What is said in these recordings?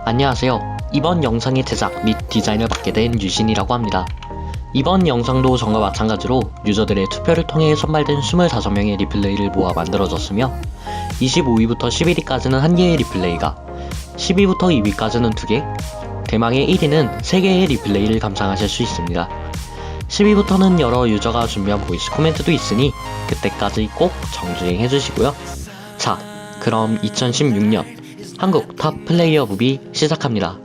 안녕하세요. 이번 영상의 제작 및 디자인을 맡게 된 유신이라고 합니다. 이번 영상도 전과 마찬가지로 유저들의 투표를 통해 선발된 25명의 리플레이를 모아 만들어졌으며 25위부터 11위까지는 1개의 리플레이가, 10위부터 2위까지는 2개, 대망의 1위는 3개의 리플레이를 감상하실 수 있습니다. 10위부터는 여러 유저가 준비한 보이스 코멘트도 있으니 그때까지 꼭 정주행해주시고요. 자, 그럼 2016년 한국 탑 플레이어 무비 시작합니다.「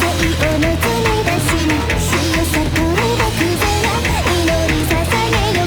愛を望み出し」「しよさとればくぜな」「祈り捧げよ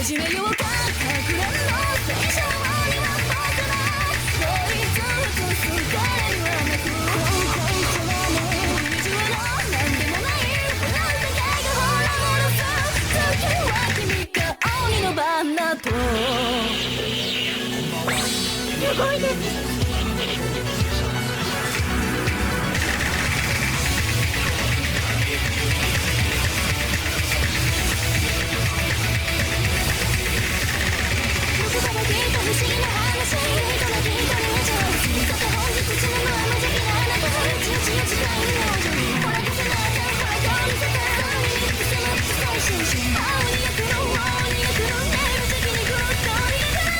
始めようかかくれんの最初には僕らこいつとすがいはなくこのもう意地はなんでもないなんてけがほらもろさ時は君が鬼の番だと動いて不思議な話人の聞いたり以上さて本日死ぬのは無邪気なあなたの一日の時代のほらかせなあかんほら見せて海に行ってしまって最新進青に焼くの青に焼くのね無邪気にグッと入れて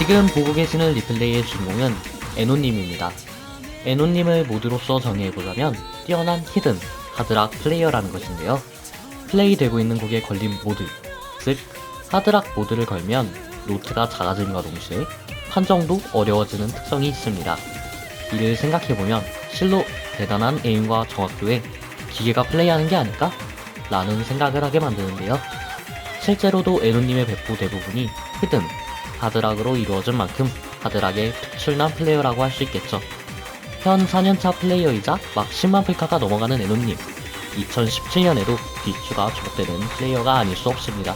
지금 보고 계시는 리플레이의 주인공은 에노님입니다. 에노님을 모드로서 정의해보자면 뛰어난 히든, 하드락 플레이어라는 것인데요. 플레이되고 있는 곡에 걸린 모드, 즉 하드락 모드를 걸면 노트가 작아짐과 동시에 판정도 어려워지는 특성이 있습니다. 이를 생각해보면 실로 대단한 에임과 정확도에 기계가 플레이하는 게 아닐까? 라는 생각을 하게 만드는데요. 실제로도 에노님의 배포 대부분이 히든, 하드락으로 이루어진 만큼 하드락의 특출난 플레이어라고 할 수 있겠죠. 현 4년차 플레이어이자 막 10만 플카가 넘어가는 에노님, 2017년에도 비추가 주목되는 플레이어가 아닐 수 없습니다.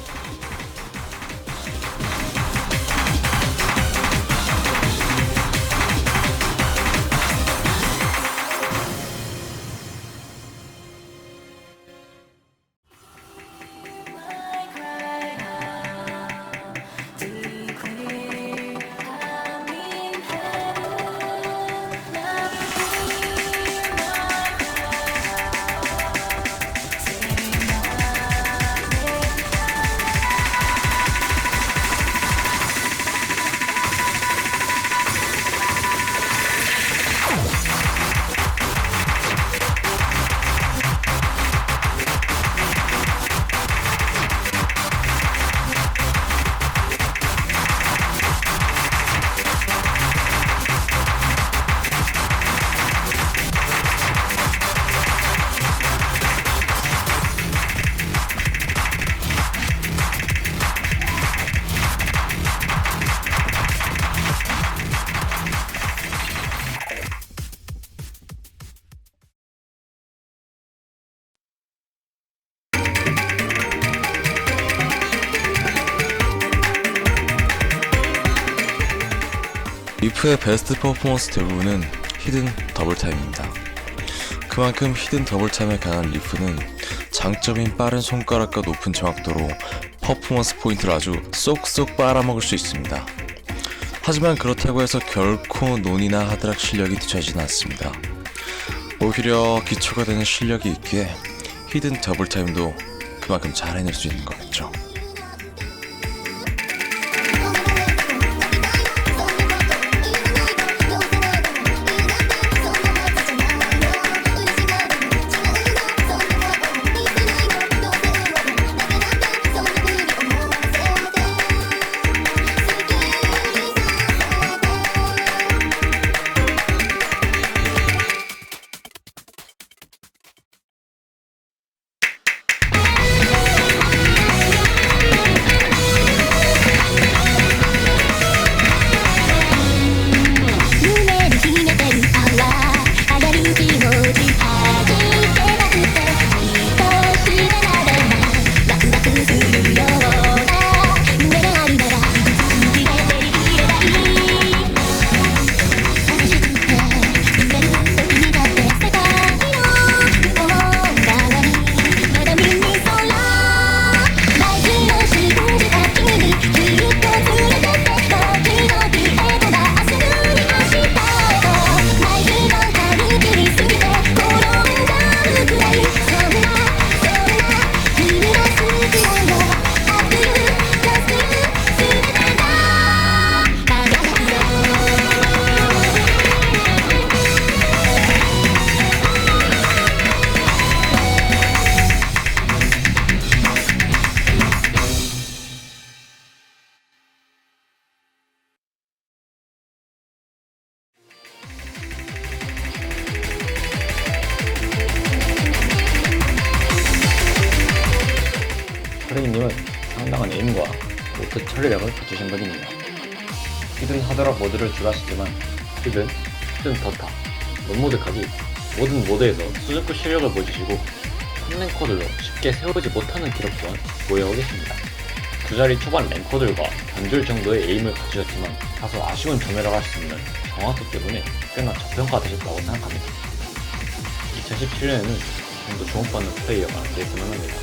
리프의 베스트 퍼포먼스 대부분은 히든 더블타임입니다. 그만큼 히든 더블타임에 강한 리프는 장점인 빠른 손가락과 높은 정확도로 퍼포먼스 포인트를 아주 쏙쏙 빨아먹을 수 있습니다. 하지만 그렇다고 해서 결코 논이나 하드락 실력이 뒤처지진 않습니다. 오히려 기초가 되는 실력이 있기에 히든 더블타임도 그만큼 잘 해낼 수 있는 거겠죠. 프레임님은 상당한 에임과 노트 처리력을 갖추신 분입니다. 히든 하드락 모드를 줄였지만 히든 더타, 런모드까지 모든 모드에서 수줍고 실력을 보여주시고 탑랭커들로 쉽게 세우지 못하는 기록 또한 보여오고 계십니다. 두 자리 초반 랭커들과 단줄 정도의 에임을 갖추셨지만 다소 아쉬운 점이라고 할 수 있는 정확도 때문에 꽤나 저평가되셨다고 생각합니다. 2017년에는 좀 더 주목받는 플레이어가 됐으면 합니다.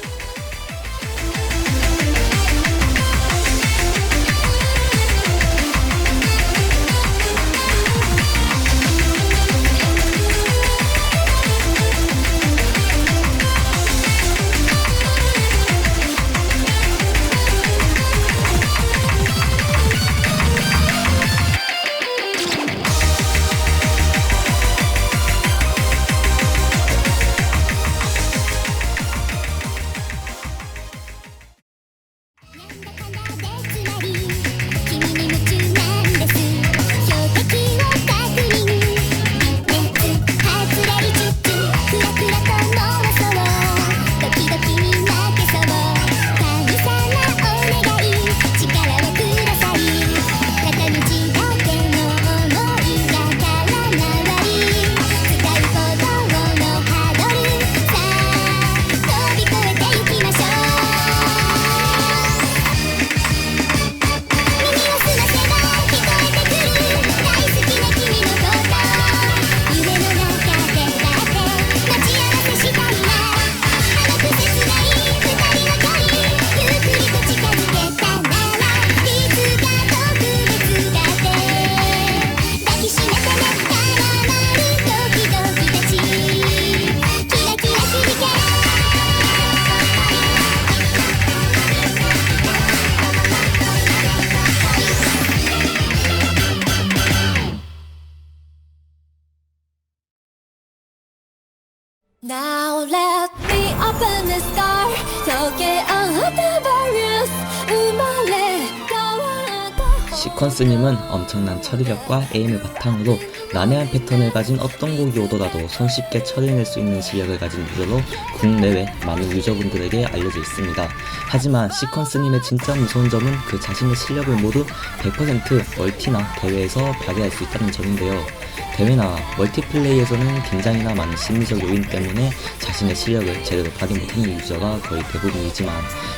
Now let me open the sky 저게 the various 음악에 가와가 시퀀스님은 엄청난 처리력과 에임을 바탕으로 난해한 패턴을 가진 어떤 곡이 오더라도 손쉽게 처리해낼 수 있는 실력을 가진 유저로 국내외 많은 유저분들에게 알려져 있습니다. 하지만 시퀀스님의 진짜 무서운 점은 그 자신의 실력을 모두 100% 멀티나 대회에서 발휘할 수 있다는 점인데요. 대회나 멀티플레이에서는 긴장이나 많은 심리적 요인 때문에 자신의 실력을 제대로 발휘 못하는 유저가 거의 대부분이지만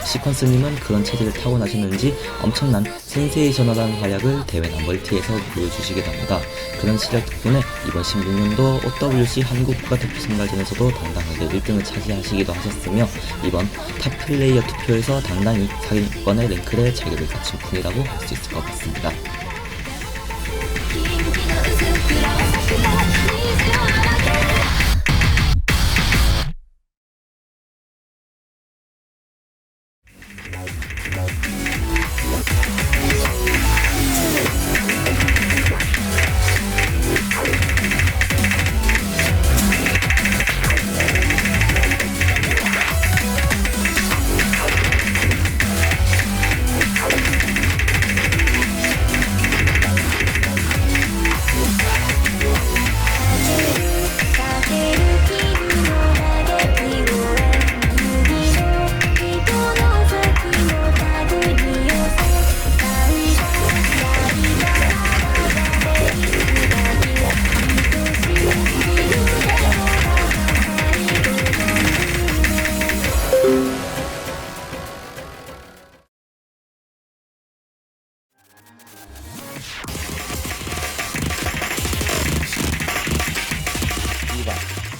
시퀀스님은 그런 체질을 타고나셨는지 엄청난 센세이셔널한 활약을 대회나 멀티에서 보여주시게 됩니다. 그런 실력 덕분에 이번 16년도 OWC 한국 국가대표 선발전에서도 당당하게 1등을 차지하시기도 하셨으며 이번 탑플레이어 투표에서 당당히 상위권의 랭크를 자격을 갖춘 분이라고 할 수 있을 것 같습니다.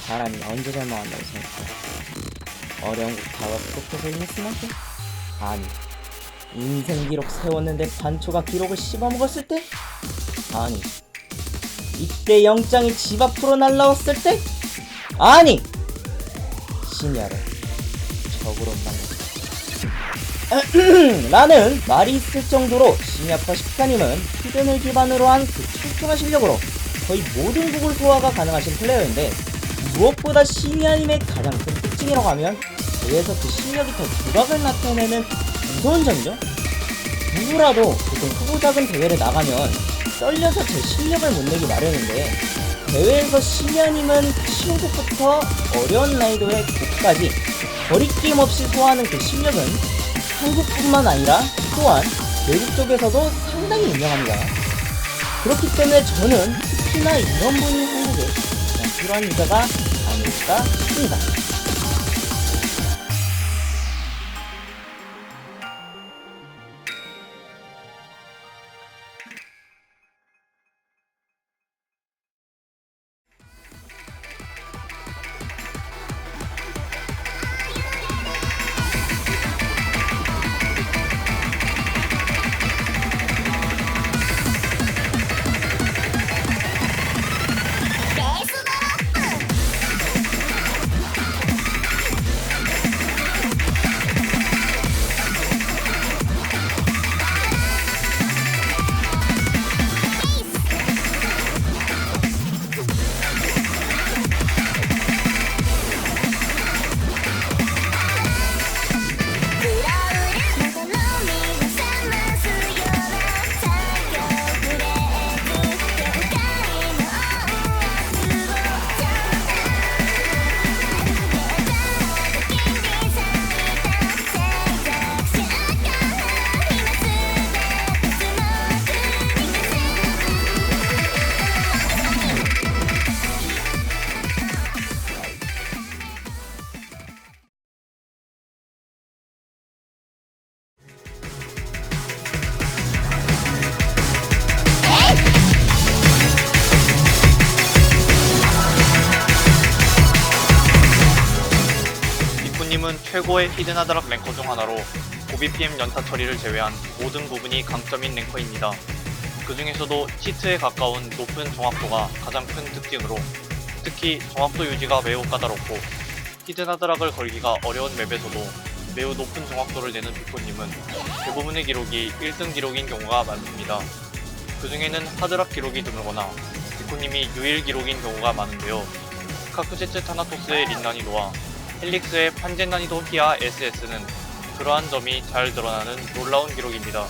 사람이 언제 절망한다고 생각해? 어려운 곳 다가서 고생을 했으면 돼? 아니, 인생 기록 세웠는데 반초가 기록을 씹어먹었을 때? 아니, 이때 영장이 집 앞으로 날라왔을 때? 아니, 심야를 적으로 만났다. 라는 말이 있을 정도로 심야파 십가님은 히든을 기반으로 한 그 출중한 실력으로 거의 모든 곡을 소화가 가능하신 플레이어인데 무엇보다 심야님의 가장 큰 특징이라고 하면 대회에서 그 실력이 더 두각을 나타내는 무서운 점이죠. 누구라도 보통 크고 작은 대회를 나가면 떨려서 제 실력을 못 내기 마련인데 대회에서 심야님은 쉬운 곡부터 어려운 난이도의 곡까지 거리낌 없이 소화하는 그 실력은 한국뿐만 아니라 또한 외국 쪽에서도 상당히 유명합니다. 그렇기 때문에 저는 특히나 이런 분이 한국에 가장 필요한 유저가 아닐까 싶습니다. 님은 최고의 히든하드락 랭커 중 하나로 고BPM 연타 처리를 제외한 모든 부분이 강점인 랭커입니다. 그 중에서도 히트에 가까운 높은 정확도가 가장 큰 특징으로 특히 정확도 유지가 매우 까다롭고 히든하드락을 걸기가 어려운 맵에서도 매우 높은 정확도를 내는 비코님은 대부분의 기록이 1등 기록인 경우가 많습니다. 그 중에는 하드락 기록이 드물거나 비코님이 유일 기록인 경우가 많은데요. 카쿠제츠 타나토스의 린난이도와 헬릭스의 판젠 난이도 히아 SS는 그러한 점이 잘 드러나는 놀라운 기록입니다.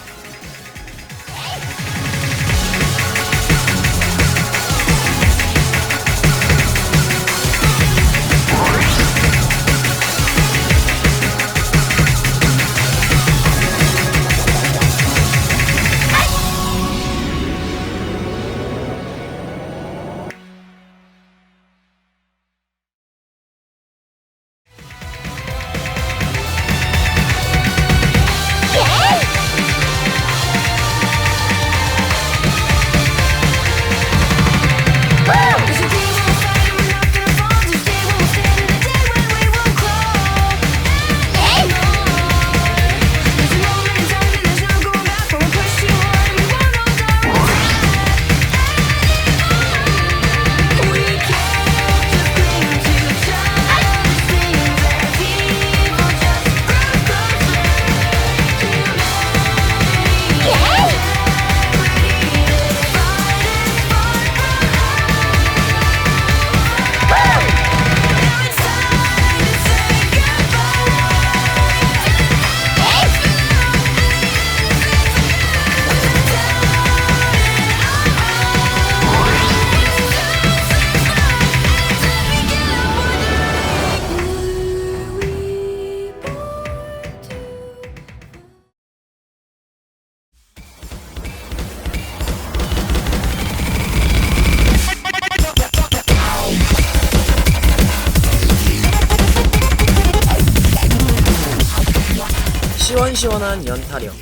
시원시원한 연타력,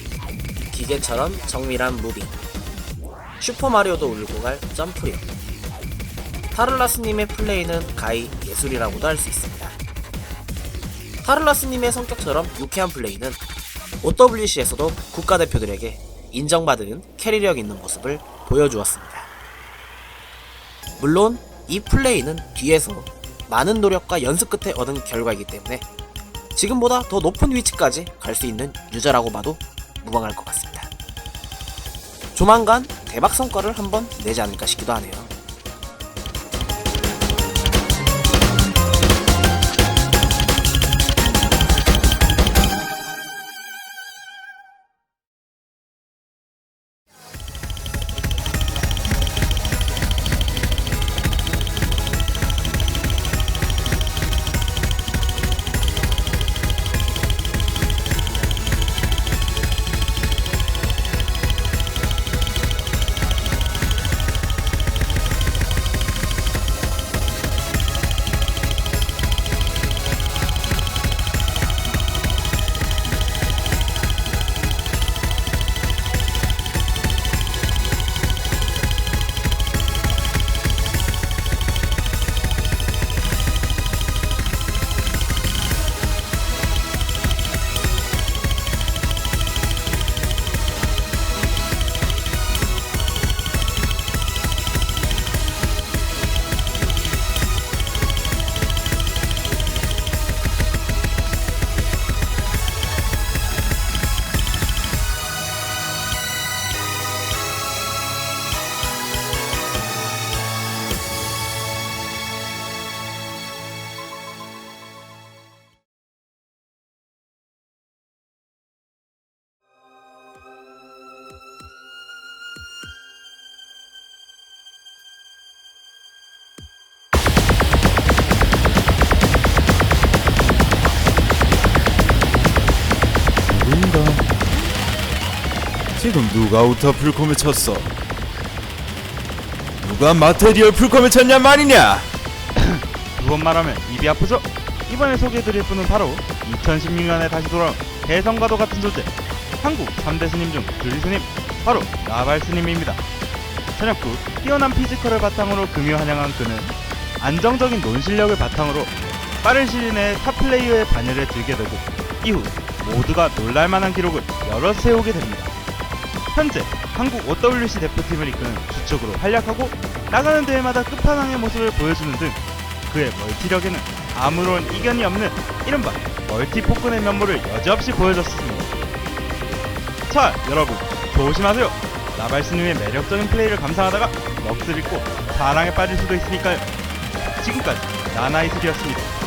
기계처럼 정밀한 무빙, 슈퍼마리오도 울고 갈 점프력. 타를라스님의 플레이는 가히 예술이라고도 할 수 있습니다. 타를라스님의 성격처럼 유쾌한 플레이는 OWC에서도 국가대표들에게 인정받은 캐리력 있는 모습을 보여주었습니다. 물론 이 플레이는 뒤에서 많은 노력과 연습 끝에 얻은 결과이기 때문에 지금보다 더 높은 위치까지 갈 수 있는 유저라고 봐도 무방할 것 같습니다. 조만간 대박 성과를 한번 내지 않을까 싶기도 하네요. 지금 누가 우터 풀콤을 쳤어? 누가 마테리얼 풀콤을 쳤냐 말이냐? 그것 말하면 입이 아프죠? 이번에 소개해드릴 분은 바로 2016년에 다시 돌아온 대성과도 같은 존재, 한국 3대 스님 중 주리 스님, 바로 나발 스님입니다. 저녁 후 뛰어난 피지컬을 바탕으로 금요 환영한 그는 안정적인 논실력을 바탕으로 빠른 시일 내에 탑플레이어의 반열에 들게 되고 이후 모두가 놀랄만한 기록을 여럿 세우게 됩니다. 현재 한국 OWC 대표팀을 이끄는 주축으로 활약하고 나가는 대회마다 끝판왕의 모습을 보여주는 등 그의 멀티력에는 아무런 이견이 없는 이른바 멀티포크의 면모를 여지없이 보여줬습니다. 자, 여러분 조심하세요. 나발스님의 매력적인 플레이를 감상하다가 넋을 잃고 사랑에 빠질 수도 있으니까요. 지금까지 나나이슬이었습니다.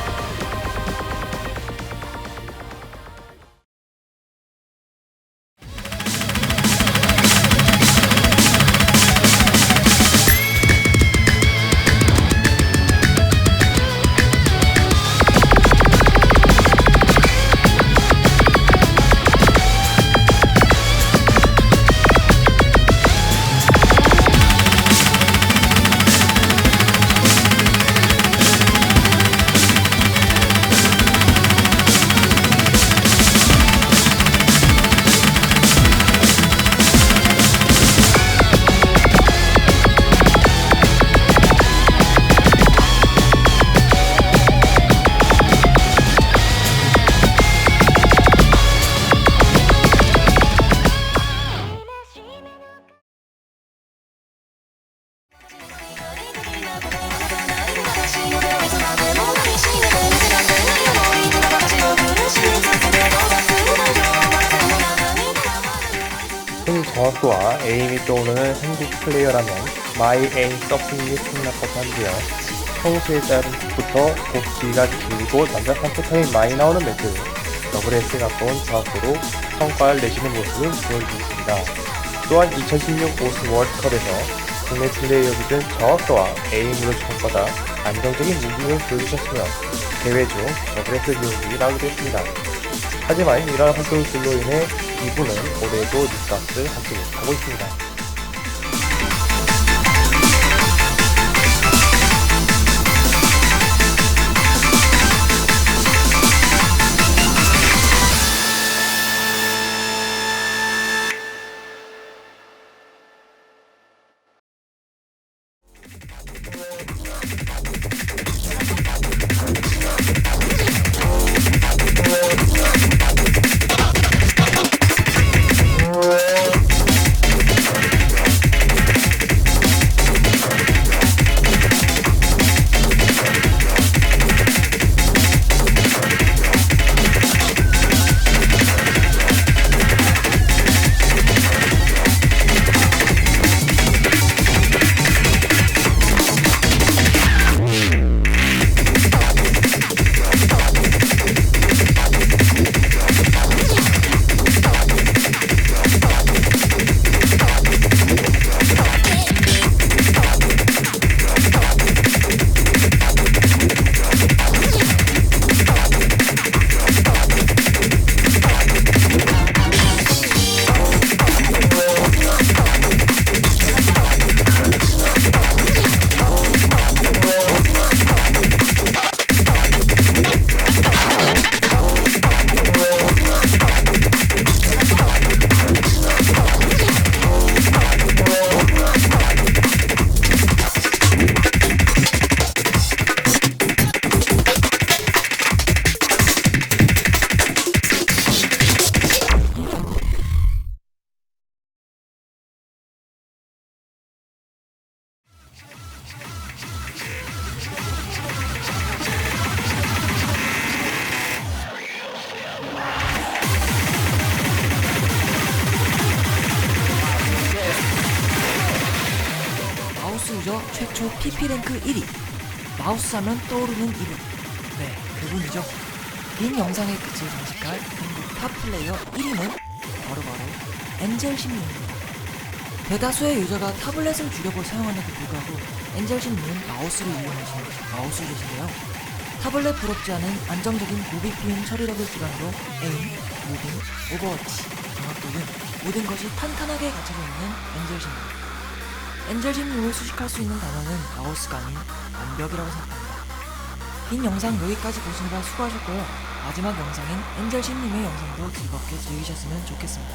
손 정확도와 에임이 떠오르는 한국 플레이어라면 마이 에임 서핑이 생각할 것 한데요. 평소에 짧은 킥부터 곡기가 길고 난잡한 패턴이 많이 나오는 매트, 더블 S에 가까운 정확도로 성과를 내시는 모습을 보여주셨습니다. 또한 2016 오스 월드컵에서 국내 플레이어 기준 정확도와 에임으로 주목받아 안정적인 무빙을 보여주셨으며 대회 중 더블 S 기록이 나오기도 했습니다. 하지만 이러한 활동들로 인해 이분은 올해도 닉값을 하지 못하고 있습니다. 마우스 유저 최초 PP랭크 1위, 마우스 하면 떠오르는 이름, 네, 그분이죠. 긴 영상의 끝을 장식할 한국 탑 플레이어 1위는 바로바로 엔젤신님입니다. 대다수의 유저가 타블렛을 주력으로 사용하는데도 불구하고 엔젤신님은 마우스를 이용하시는 마우스 유저인데요. 타블렛 부럽지 않은 안정적인 고비 PM 처리력을 기반으로 에임, 무빙, 오버워치, 정확도 등 모든 것이 탄탄하게 갖춰져 있는 엔젤신님. 엔젤신님을 수식할 수 있는 단어는 마우스가 아닌 완벽이라고 생각합니다. 긴 영상 여기까지 보시느라 수고하셨고요. 마지막 영상인 엔젤신님의 영상도 즐겁게 즐기셨으면 좋겠습니다.